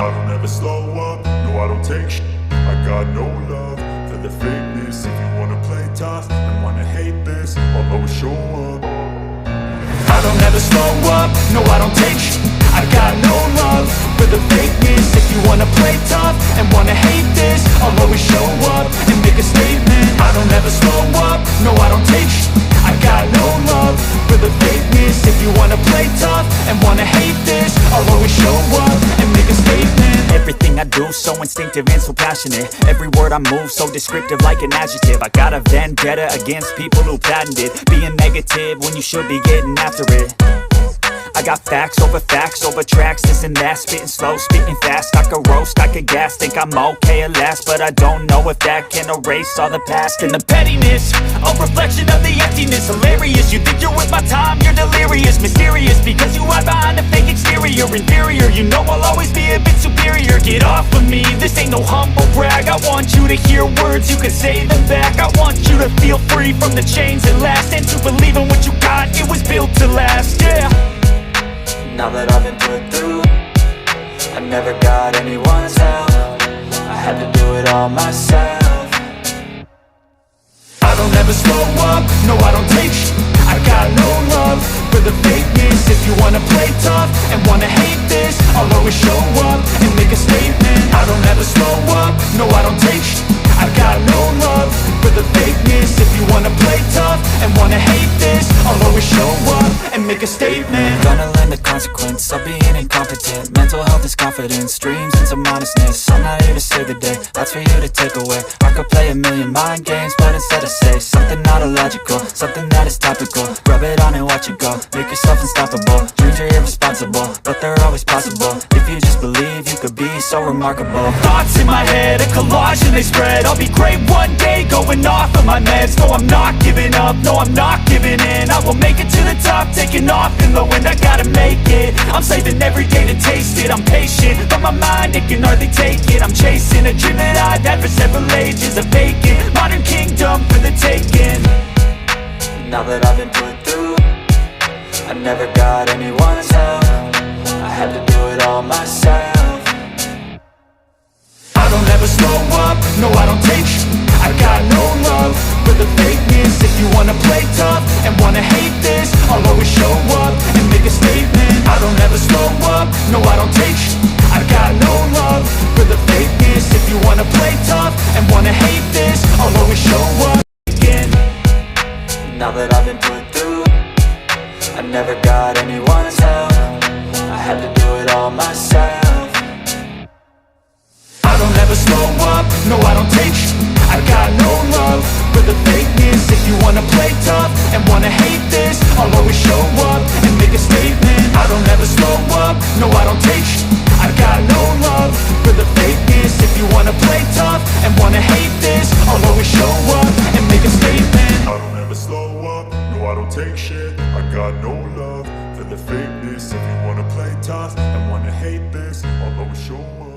I don't ever slow up, no I don't take shit. I got no love for the fakeness. If you wanna play tough and wanna hate this, I'll always show up. I don't ever slow up, no I don't take shit. I got no love for the fakeness. If you wanna play tough and wanna hate this, I'll always show up and make a statement. I don't ever slow up, no I don't take shit. I got no love for the fakeness. If you wanna play tough and wanna hate this, I'll always show up and make a statement. Everything I do so instinctive and so passionate. Every word I move so descriptive like an adjective. I got a vendetta against people who patented being negative when you should be getting after it. I got facts over tracks, this and that. Spitting slow, spitting fast, I could roast, I could gas. Think I'm okay at last, but I don't know if that can erase all the past. And the pettiness, a reflection of the emptiness. Hilarious, you think you're with my time, you're delirious. Mysterious, because you hide behind a fake exterior. Inferior, you know I'll always be a bit superior. Get off of me, this ain't no humble brag. I want you to hear words, you can say them back. I want you to feel free from the chains that last, and to believe in what you got, it was built to last, yeah. Now that I've been put through, I never got anyone's help. I had to do it all myself. I don't ever slow up, no I don't take shit. I got no love for the fakeness. If you wanna play tough and wanna hate this, I'll always show up and make a statement. I don't ever slow up, no I don't take shit. I got no love for the fakeness. If you wanna play tough and wanna hate this, I'll always show up and make a statement. Gonna learn the consequence of being incompetent. Mental health is confidence, dreams and some honestness. I'm not here to save the day, that's for you to take away. I could play a million mind games, but instead I say something not illogical, something that is topical. Rub it on and watch it go, make yourself unstoppable. Dreams are irresponsible, but they're always possible. If you just believe, you could be so remarkable. Thoughts in my head, a collage and they spread. I'll be great one day, going off of my meds. No, I'm not giving up, no, I'm not giving in. I will make it to the top, taking off in the wind. I gotta make it, I'm saving every day to taste it. I'm patient, but my mind, it can hardly take it. I'm chasing a dream that I've had for several ages. A vacant, modern kingdom for the taking. Now that I've been put through, I never got anyone's help. I had to do it all myself. I don't ever slow up, no I don't take shit. I got no love for the fakeness. If you wanna play tough and wanna hate this, I'll always show up and make a statement. I don't ever slow up, no I don't take shit. I got no love for the fakeness. If you wanna play tough and wanna hate this, I'll always show up again. Now that I've been put through, I never got anyone's help. I had to do it all myself. I don't ever slow up, no I don't take shit. I got no love for the fakeness. If you wanna play tough and wanna hate this, I'll always show up and make a statement. I don't ever slow up, no I don't take shit. I got no love for the fakeness. If you wanna play tough and wanna hate this, I'll always show up and make a statement. I don't ever slow up, no I don't take shit. I got no love for the fakeness. If you wanna play tough and wanna hate this, I'll always show up.